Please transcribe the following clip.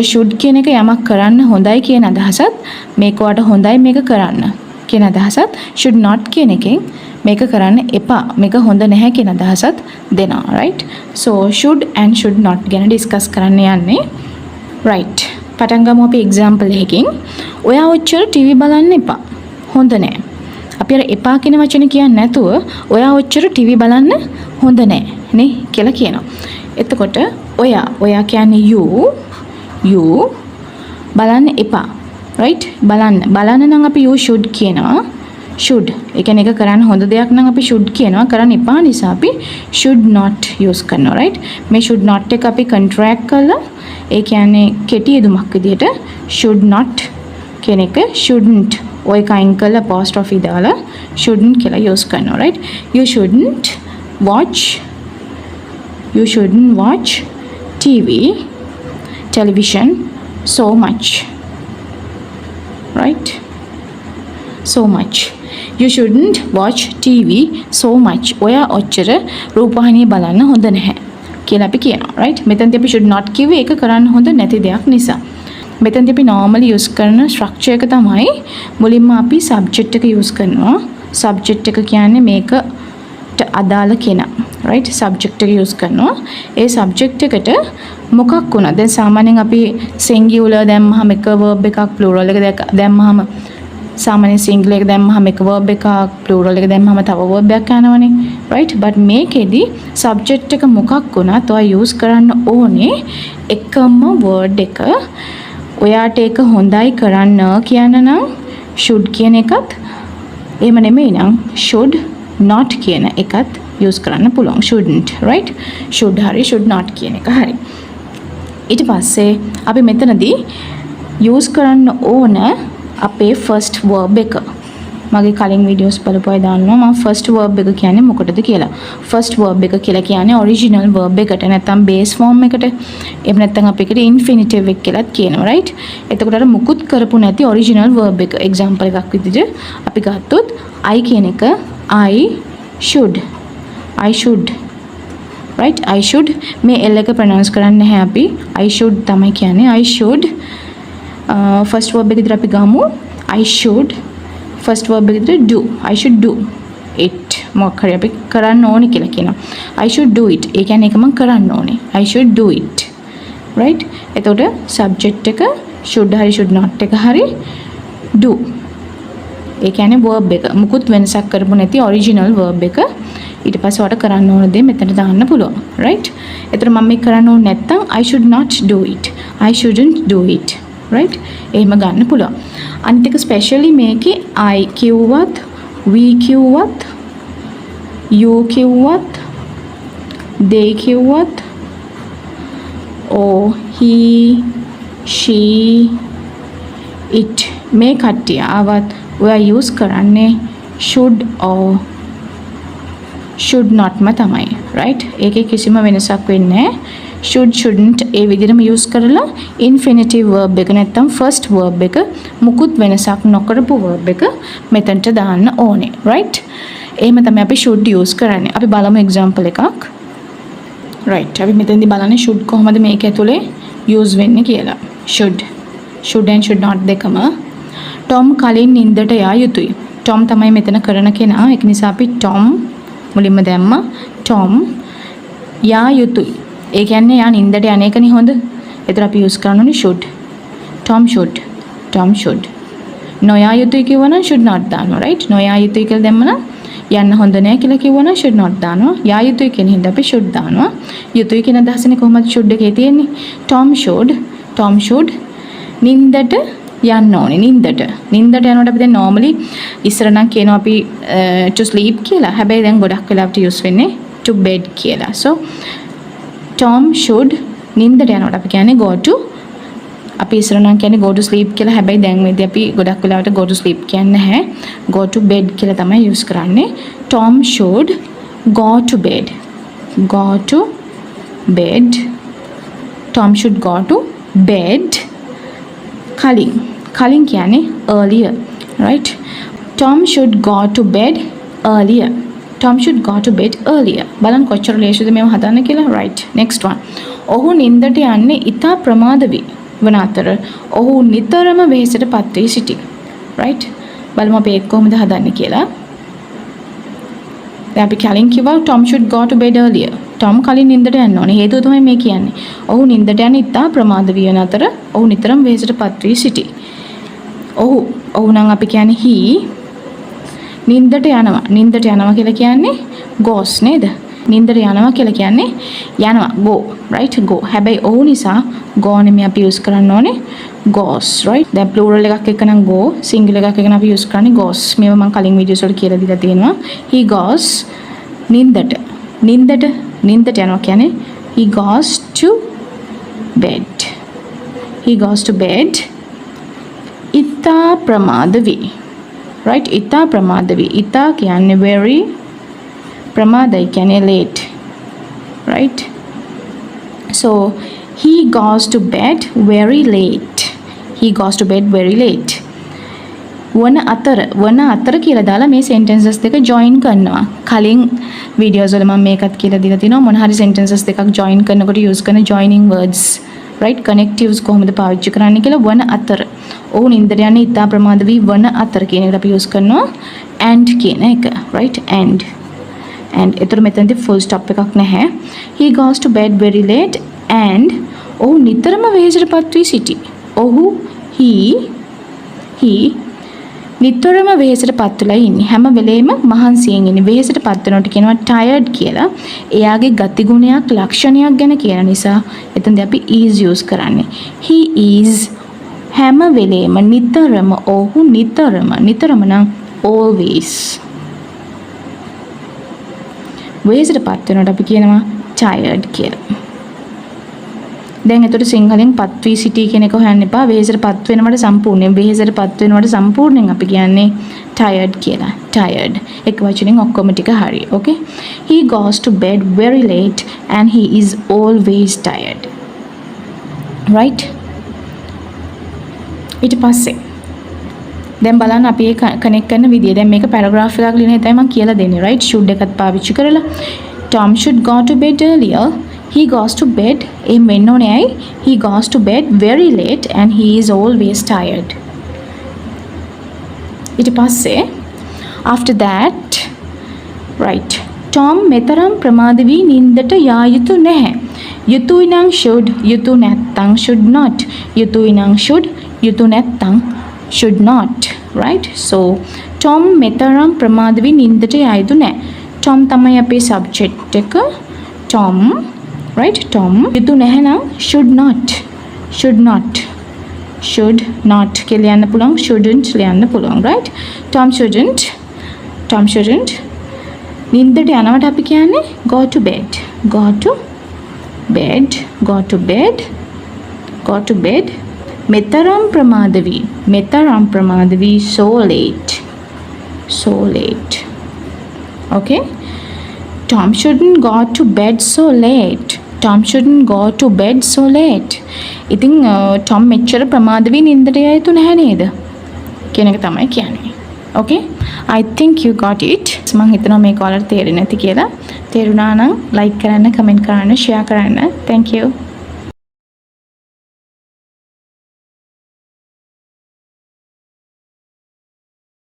should කියන එක යමක් කරන්න හොඳයි කියන අදහසත් මේක වට හොඳයි මේක කරන්න කියන අදහසත් should not කියන එකෙන් මේක කරන්න එපා මේක හොඳ නැහැ කියන අදහසත් දෙනවා right so should and should not ගැන discuss කරන්න යන්නේ right පටන් ගමු අපි example එකකින් ඔයා ඔච්චර TV බලන්න එපා හොඳ නැහැ අපි අර එපා කියන වචනේ කියන්නේ නැතුව ඔයා ඔච්චර TV බලන්න හොඳ නැහැ නේ කියලා කියනවා එතකොට ඔයා කියන්නේ you බලන්න එපා right බලන්න නම් අපි you should කියනවා should ඒ කියන්නේ එක කරන්න හොඳ දෙයක් නම් අපි should කියනවා කරන්න එපා නිසා අපි should not use කරනවා right මේ should not එක අපි contract කරලා ඒ කියන්නේ කෙටි යෙදුමක් විදියට should not කියන එක shouldn't ඔය කයින් කරලා apostrophe දාලා shouldn't කියලා use කරනවා right you shouldn't watch television so much right so much you shouldn't watch TV so much ඔයා ඔච්චර රූපවාහිනිය බලන්න හොඳ නැහැ කියලා අපි කියනවා right මෙතනදී අපි should not කිව්වේ ඒක කරන්න හොඳ නැති දෙයක් නිසා මෙතනදී අපි normally use කරන structure එක තමයි මුලින්ම අපි subject එක use කරනවා subject එක කියන්නේ මේකට අදාළ කෙනා right subject එක use කරනවා ඒ subject එකට මොකක් වුණා දැන් සාමාන්‍යයෙන් අපි singular දැම්මහම එක verb එකක් plural එක දැම්මහම සාමාන්‍ය singular එක දැම්මහම එක verb එකක් plural එක දැම්මහම තව verb එකක් යනවනේ right but මේකෙදි subject එක මොකක් වුණත් ඔයා use කරන්න ඕනේ එකම word එක ඔයාට ඒක හොඳයි කරන්න කියන නම් should කියන එකත් එහෙම නෙමෙයි නම් should not කියන එකත් use කරන්න පුළුවන් shouldn't right should හරි should not කියන එක හරි ඊට පස්සේ අපි මෙතනදී use කරන්න ඕන අපේ first verb එක මගේ කලින් වීඩියෝස් බලපුවා දාන්නවා මම first verb එක කියන්නේ මොකටද කියලා first verb එක කියලා කියන්නේ original verb එකට නැත්නම් base form එකට එහෙම නැත්නම් අපි ඒකට infinitive එක කියලාත් කියනවා right එතකොට අර මුකුත් කරපු නැති original verb එක example එකක් විදිහට අපි ගත්තොත් I කියන එක I should right I should මේ L එක pronounce කරන්නේ නැහැ අපි I should තමයි කියන්නේ I should first verb එක විදිහට අපි ගමු I should first verb එක විදිහට do I should do it මොකක් හරි අපි කරන්න ඕනේ කියලා කියනවා I should do it ඒ කියන්නේ ඒක මම කරන්න ඕනේ I should do it right එතකොට subject එක should හරි should not එක හරි do ඒ කියන්නේ verb එක මුකුත් වෙනසක් කරපො නැති original verb එක ඊට පස්සේ ඔයාලට කරන්න ඕන දේ මෙතන දාන්න පුළුවන් right එතකොට මම මේක කරන්න ඕනේ නැත්තම් I should not do it I shouldn't do it right එහෙම ගන්න පුළුවන් අනිත් එක ස්පෙෂලි මේකේ I කිව්වත් we කිව්වත් you කිව්වත් they කිව්වත් or he she it මේ කට්ටිය ආවත් ඔයා use කරන්නේ should or should not ම තමයි right ඒකේ කිසිම වෙනසක් වෙන්නේ should shouldn't ඒ විදිහටම use කරලා infinitive verb එක නැත්තම් first verb එක මුකුත් වෙනසක් නොකරපු verb එක මෙතනට දාන්න ඕනේ right එහෙම තමයි අපි should use කරන්නේ අපි බලමු example එකක් right අපි මෙතනදී බලන්නේ should කොහොමද මේක ඇතුලේ use වෙන්නේ කියලා should and should not දෙකම Tom කලින් නින්දට යා යුතුයි Tom තමයි මෙතන කරන කෙනා ඒක නිසා අපි Tom මුලින්ම දැම්මා Tom යා යුතුයි ඒ කියන්නේ යා නින්දට යන එකනේ හොඳ. ඒතර අපි use කරන්නේ should. Tom should. නොයා යුතුයි කියවනම් should not දානවා right. නොයා යුතුයි කියලා දැම්මනම් යන්න හොඳ නැහැ කියලා කියවනම් should not දානවා. යා යුතුයි කියන හින්දා අපි should දානවා. යුතුයි කියන අදහසනේ කොහොමද should එකේ තියෙන්නේ? Tom should නින්දට යන්න ඕනේ නින්දට යනකොට අපි දැන් normally ඉස්සර නම් කියනවා අපි to sleep කියලා. හැබැයි දැන් ගොඩක් වෙලාවට use වෙන්නේ to bed කියලා. So Tom should නින්දට යනකොට අපි කියන්නේ go to අපි ඉස්සර නම් කියන්නේ go to sleep කියලා. හැබැයි දැන් මේදී අපි ගොඩක් වෙලාවට go to sleep කියන්නේ නැහැ. go to bed කියලා තමයි use කරන්නේ. Tom should go to bed. Tom should go to bed. කලින් කියන්නේ earlier right. Tom should go to bed earlier. බලන්න කොච්චර ලේසිද මේව හදන්න කියලා right. next one ඔහු නින්දට යන්නේ ඉතා ප්‍රමාද වී වන අතර ඔහු නිතරම වෙහෙසට පත් වී සිටී. right? බලමු අපි ඒක කොහොමද හදන්නේ කියලා. දැන් අපි කලින් කිව්වා Tom should go to bed earlier. Tom කලින් නින්දට යන්න ඕනේ. හේතුව තමයි මේ කියන්නේ. ඔහු නින්දට යන ඉතා ප්‍රමාද වන අතර ඔහු නිතරම වෙහෙසට පත් වී සිටී. ඔහු නම් අපි කියන්නේ he නින්දට යනවා. නින්දට යනවා කියලා කියන්නේ goes නේද? නින්දට යනවා කියලා කියන්නේ යනවා go right go. හැබැයි ඔහු නිසා go නෙමෙයි අපි use කරන්න ඕනේ goes right. දැන් plural එකක් එක්ක නම් go, singular එකක් එක්ක නම් අපි use කරන්නේ goes. මේවා මම කලින් videos වල කියලා දීලා තියෙනවා. he goes නින්දට යනවා කියන්නේ he goes to bed. he goes to bed ඉතා ප්‍රමාද වී right. ඉතා ප්‍රමාද වී. ඉතා කියන්නේ very, ප්‍රමාදයි කියන්නේ late right. so he goes to bed very late. he goes to bed very late. වන අතර කියලා දාලා මේ sentences දෙක join කරනවා. කලින් videos වල මම මේකත් කියලා දීලා තිනවා මොන හරි sentences දෙකක් join කරනකොට use කරන joining words right. connectives කොහොමද පාවිච්චි කරන්න කියලා. වන අතර ඔහු නින්දට යන්නේ ඉතා ප්‍රමාද වී වන අතර කියන එකට අපි use කරනවා and කියන එක right. and එතකොට මෙතනදී full stop එකක් නැහැ. he goes to bed very late and ඔහු නිතරම වෙහෙසටපත් වී සිටී. he නිතරම වෙහෙසටපත් වෙලා ඉන්නේ. හැම වෙලේම මහන්සියෙන් ඉන්නේ. වෙහෙසටපත් වෙනකොට කියනවා tired කියලා. එයාගේ ගතිගුණයක් ලක්ෂණයක් ගැන කියන නිසා එතනදී අපි is use කරන්නේ. he is හැම වෙලේම නිතරම ඔහු නිතරම නම් always වෙහෙසටපත් වෙනකොට අපි කියනවා tired කියලා. දැන් එතකොට සිංහලෙන් පත් වී සිටී කියන එක හොයන්න එපා. වෙහෙසටපත් වෙනවට සම්පූර්ණයෙන් අපි කියන්නේ tired කියලා. tired එක වචනෙන් ඔක්කොම ටික හරි. okay. he goes to bed very late and he is always tired right. ඊට පස්සේ දැන් බලන්න අපි ඒක කනෙක්ට් කරන විදිය. දැන් මේක පැරග්‍රාෆ් එකක් ලියන හිතයි මම කියලා දෙන්නේ right. should එකත් පාවිච්චි කරලා Tom should go to bed earlier. he goes to bed එම් වෙන්න ඕනේ ඇයි? he goes to bed very late and he is always tired. ඊට පස්සේ after that right. Tom මෙතරම් ප්‍රමාද වී නින්දට යා යුතු නැහැ. යුතුයි නම් should, යුතු නැත්නම් should not. යුතුයි නම් should, යුතු නැත්නම් should not right. so Tom මෙතරම් ප්‍රමාද වී නින්දට යා යුතු නැහැ. Tom තමයි අපේ subject එක. Tom right. Tom යුතු නැහැ නම් should not කියලා ලියන්න පුළුවන්. shouldn't ලියන්න පුළුවන් right. Tom shouldn't නින්දට යනවට අපි කියන්නේ go to bed. මෙතරම් ප්‍රමාද වී so late okay. Tom shouldn't go to bed so late. ඉතින් Tom මෙච්චර ප්‍රමාද වී නින්දට යා යුතු නැහැ නේද කියන එක තමයි කියන්නේ. okay. I think you got it. මම හිතනවා මේක ඔයාලට තේරෙන්නේ නැති කියලා. තේරුණා නම් like කරන්න, comment කරන්න, share කරන්න. thank you.